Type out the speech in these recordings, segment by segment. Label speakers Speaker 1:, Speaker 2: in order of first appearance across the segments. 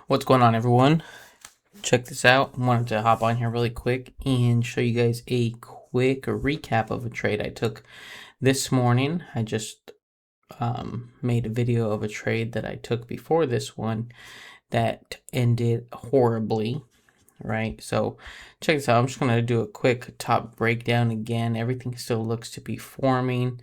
Speaker 1: What's going on, everyone? Check this out. I wanted to hop on here really quick and show you guys a quick recap of a trade I took this morning. I just made a video of a trade that I took before this one that ended horribly, right? So check this out. I'm just going to do a quick top breakdown again. Everything still looks to be forming.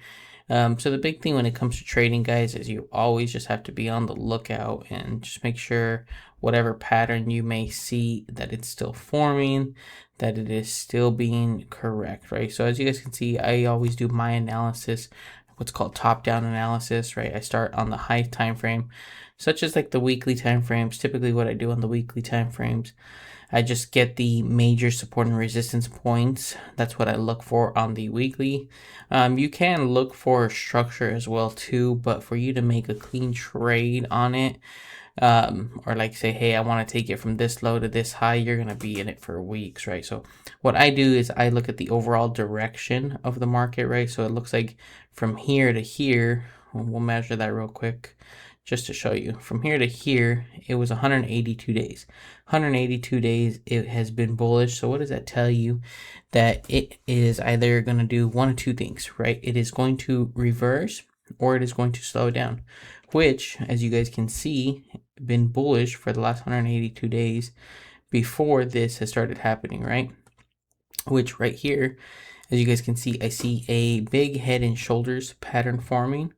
Speaker 1: So the big thing when it comes to trading, guys, is you always just have to be on the lookout and just make sure whatever pattern you may see that it's still forming, that it is still being correct, right? So as you guys can see, I always do my analysis, what's called top-down analysis, right? I start on the high time frame, such as like the weekly time frames. Typically what I do on the weekly time frames, I just get the major support and resistance points. That's what I look for on the weekly. You can look for structure as well too, but for you to make a clean trade on it, or like say, hey, I want to take it from this low to this high, you're going to be in it for weeks, right? So what I do is I look at the overall direction of the market, right? So it looks like from here to here, we'll measure that real quick just to show you. From here to here, it was 182 days. 182 days, it has been bullish. So what does that tell you? That it is either going to do one of two things, right? It is going to reverse or it is going to slow down, which, as you guys can see, been bullish for the last 182 days before this has started happening, right? Which right here, as you guys can see, I see a big head and shoulders pattern forming,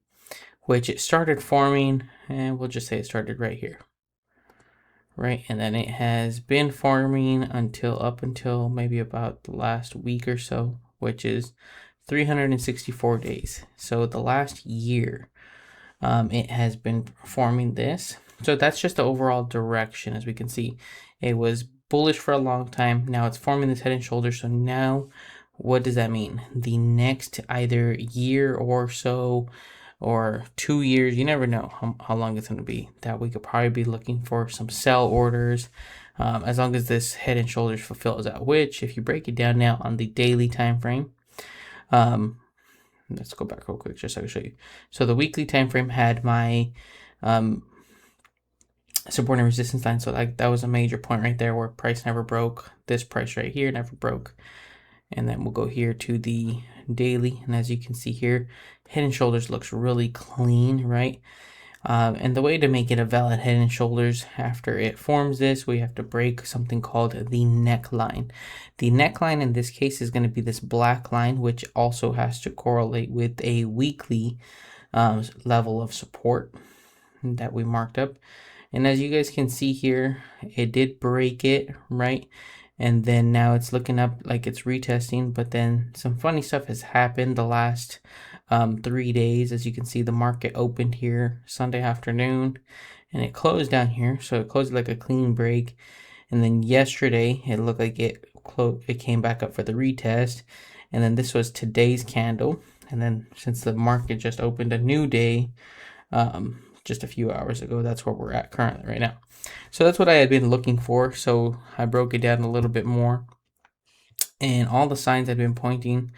Speaker 1: which it started forming, and we'll just say it started right here, right? And then it has been forming up until maybe about the last week or so, which is 364 days. So the last year, it has been forming this. So that's just the overall direction. As we can see, it was bullish for a long time. Now it's forming this head and shoulders. So now what does that mean? The next either year or so, or 2 years, you never know how long it's going to be, that we could probably be looking for some sell orders, as long as this head and shoulders fulfills that, which if you break it down now on the daily time frame, let's go back real quick just so I can show you. So the weekly time frame had my support and resistance line. So like that was a major point right there where price never broke. This price right here never broke. And then we'll go here to the daily. And as you can see here, head and shoulders looks really clean, right? And the way to make it a valid head and shoulders after it forms this, we have to break something called the neckline. The neckline in this case is going to be this black line, which also has to correlate with a weekly level of support that we marked up. And as you guys can see here, it did break it, right? And then now it's looking up like it's retesting, but then some funny stuff has happened the last 3 days. As you can see, the market opened here Sunday afternoon and it closed down here. So it closed like a clean break. And then yesterday, it looked like it came back up for the retest. And then this was today's candle. And then since the market just opened a new day, just a few hours ago, that's where we're at currently right now. So that's what I had been looking for. So I broke it down a little bit more, and all the signs had been pointing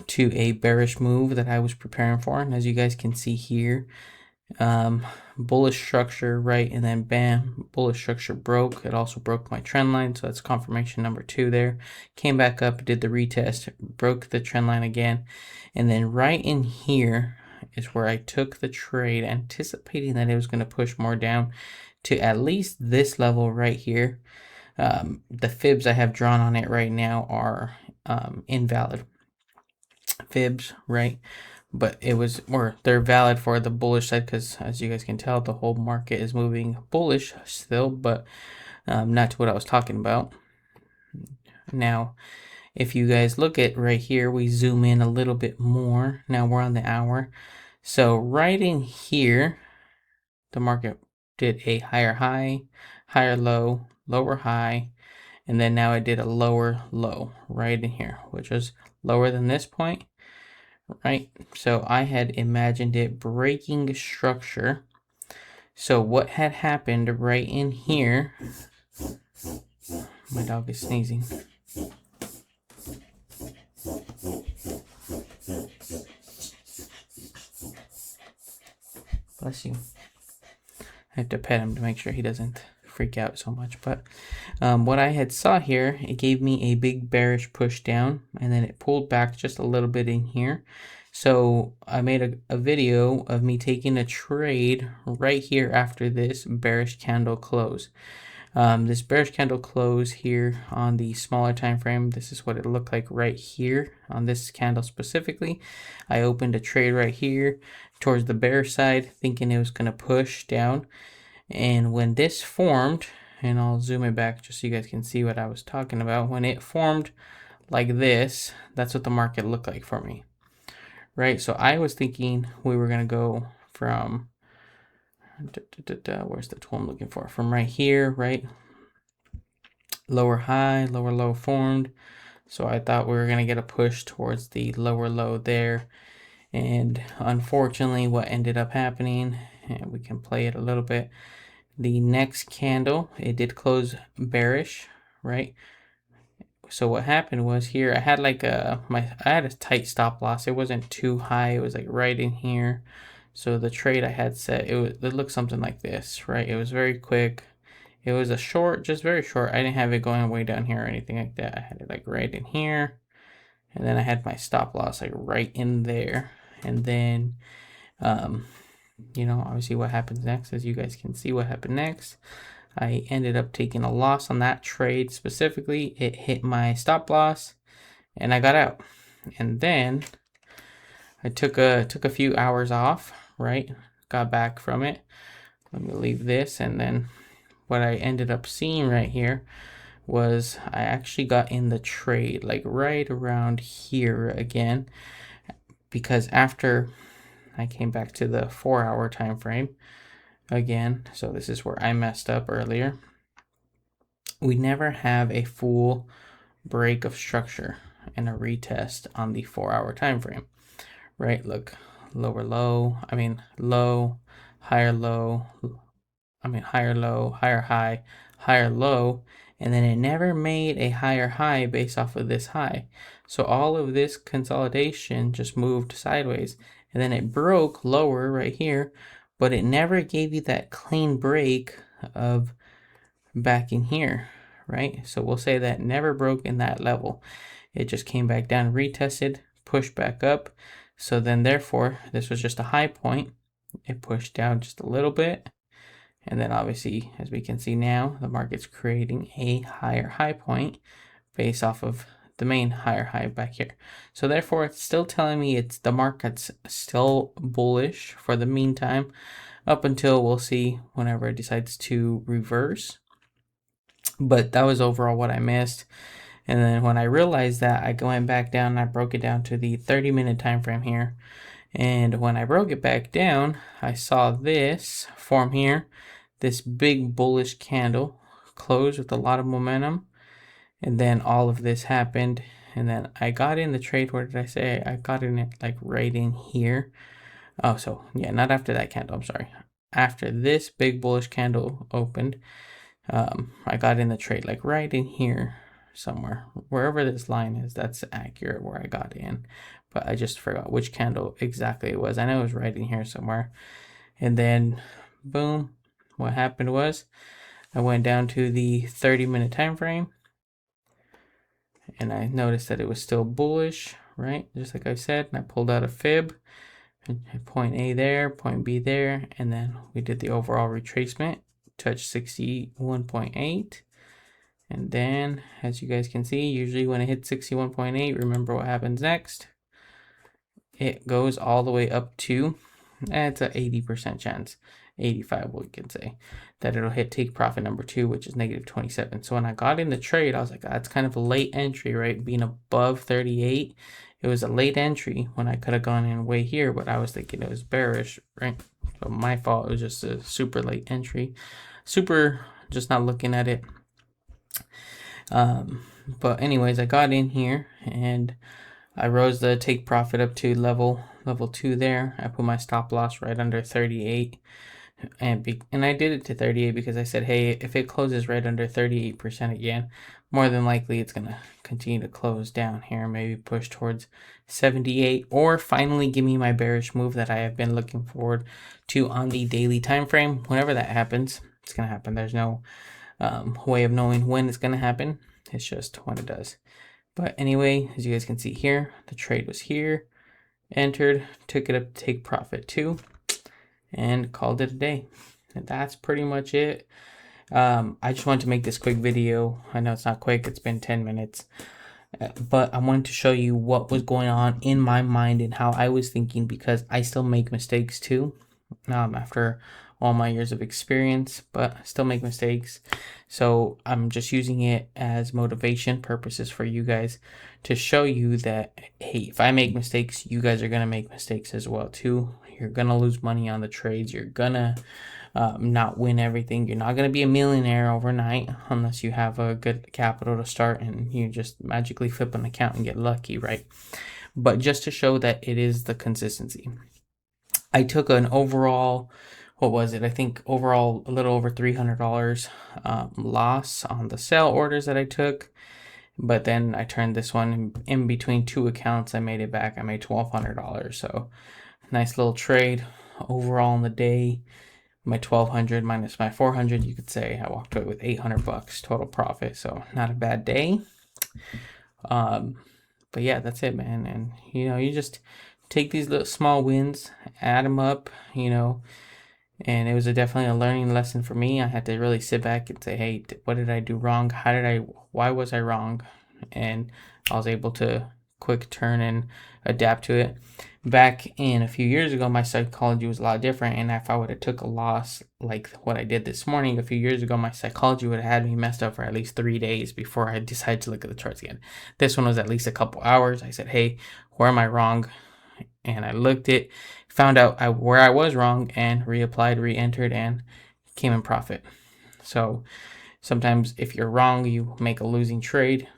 Speaker 1: to a bearish move that I was preparing for. And as you guys can see here, bullish structure, right? And then bam, bullish structure broke. It also broke my trend line. So that's confirmation number 2 there. Came back up, did the retest, broke the trend line again. And then right in here is where I took the trade, anticipating that it was going to push more down to at least this level right here. The fibs I have drawn on it right now are invalid fibs, right? But they're valid for the bullish side, because as you guys can tell, the whole market is moving bullish still, but not to what I was talking about. Now, if you guys look at right here, we zoom in a little bit more. Now we're on the hour. So right in here, the market did a higher high, higher low, lower high, and then now it did a lower low right in here, which was lower than this point, right? So I had imagined it breaking structure. So what had happened right in here, my dog is sneezing. Bless you. I have to pet him to make sure he doesn't freak out so much. But what I had saw here, it gave me a big bearish push down, and then it pulled back just a little bit in here. So I made a video of me taking a trade right here after this bearish candle close. This bearish candle close here on the smaller time frame, this is what it looked like right here on this candle specifically. I opened a trade right here towards the bearish side, thinking it was going to push down. And when this formed, and I'll zoom it back just so you guys can see what I was talking about, when it formed like this, that's what the market looked like for me, right? So I was thinking we were going to go from where's the tool I'm looking for? From right here, right? Lower high, lower low formed. So I thought we were going to get a push towards the lower low there. And unfortunately, what ended up happening, and we can play it a little bit, the next candle, it did close bearish, right? So what happened was here, I had like I had a tight stop loss. It wasn't too high. It was like right in here. So the trade I had set, it looked something like this, right? It was very quick. It was a short, just very short. I didn't have it going way down here or anything like that. I had it like right in here. And then I had my stop loss like right in there. And then, you know, obviously what happens next, as you guys can see what happened next. I ended up taking a loss on that trade specifically. It hit my stop loss and I got out. And then I took a few hours off, right? Got back from it. Let me leave this. And then what I ended up seeing right here was I actually got in the trade like right around here again, because after I came back to the 4-hour time frame again, so this is where I messed up earlier. We never have a full break of structure and a retest on the 4-hour time frame, right? Look, lower low, I mean low, higher low, I mean higher low, higher high, higher low, and then it never made a higher high based off of this high. So all of this consolidation just moved sideways, and then it broke lower right here, but it never gave you that clean break of back in here, right? So we'll say that never broke in that level. It just came back down, retested, pushed back up. So then therefore, this was just a high point. It pushed down just a little bit. And then obviously, as we can see now, the market's creating a higher high point based off of the main higher high back here. So therefore, it's still telling me it's the market's still bullish for the meantime, up until we'll see whenever it decides to reverse. But that was overall what I missed. And then when I realized that, I went back down and I broke it down to the 30-minute time frame here. And when I broke it back down, I saw this form here, this big bullish candle close with a lot of momentum. And then all of this happened. And then I got in the trade. What did I say? I got in it like right in here. Oh, so yeah, not after that candle. I'm sorry. After this big bullish candle opened, I got in the trade like right in here somewhere. Wherever this line is, that's accurate where I got in. But I just forgot which candle exactly it was. I know it was right in here somewhere. And then, boom, what happened was I went down to the 30-minute time frame. And I noticed that it was still bullish, right? Just like I said, and I pulled out a fib. Point A there, point B there. And then we did the overall retracement, touched 61.8. And then, as you guys can see, usually when it hits 61.8, remember what happens next. It goes all the way up to, it's an 80% chance, 85 we can say, that it'll hit take profit number 2, which is negative 27. So when I got in the trade, I was like, that's kind of a late entry, right? Being above 38, it was a late entry when I could have gone in way here, but I was thinking it was bearish, right? So my fault, it was just a super late entry. Super, just not looking at it. But anyways, I got in here and I rose the take profit up to level 2 there. I put my stop loss right under 38. And I did it to 38 because I said, hey, if it closes right under 38% again, more than likely it's going to continue to close down here, maybe push towards 78, or finally give me my bearish move that I have been looking forward to on the daily time frame, whenever that happens. it's gonna happen. There's no way of knowing when it's gonna happen. It's just when it does. But anyway, as you guys can see here, the trade was here, entered, took it up to take profit too, and called it a day. And that's pretty much it. I just wanted to make this quick video. I know it's not quick, it's been 10 minutes. But I wanted to show you what was going on in my mind and how I was thinking, because I still make mistakes too. After all my years of experience, but I still make mistakes. So I'm just using it as motivation purposes for you guys to show you that, hey, if I make mistakes, you guys are going to make mistakes as well too. You're going to lose money on the trades. You're going to not win everything. You're not going to be a millionaire overnight unless you have a good capital to start and you just magically flip an account and get lucky, right? But just to show that it is the consistency. I took an overall, what was it? I think overall a little over $300 loss on the sell orders that I took. But then I turned this one in between two accounts. I made it back. I made $1,200. So nice little trade overall in the day. My 1,200 minus my 400, you could say I walked away with 800 bucks total profit. So not a bad day. But yeah, that's it, man. And you just take these little small wins, add them up, and it was definitely a learning lesson for me. I had to really sit back and say, hey, what did I do wrong? Why was I wrong? And I was able to quick turn and adapt to it. Back in a few years ago, my psychology was a lot different. And if I would have took a loss like what I did this morning, a few years ago, my psychology would have had me messed up for at least 3 days before I decided to look at the charts again. This one was at least a couple hours. I said, hey, where am I wrong? And I looked it, found out where I was wrong, and reapplied, re-entered, and came in profit. So sometimes if you're wrong, you make a losing trade,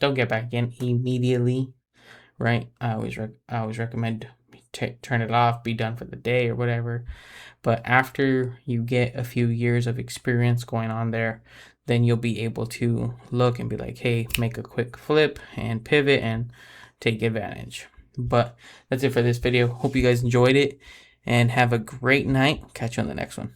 Speaker 1: don't get back in immediately, right? I always recommend turn it off, be done for the day or whatever. But after you get a few years of experience going on there, then you'll be able to look and be like, hey, make a quick flip and pivot and take advantage. But that's it for this video. Hope you guys enjoyed it and have a great night. Catch you on the next one.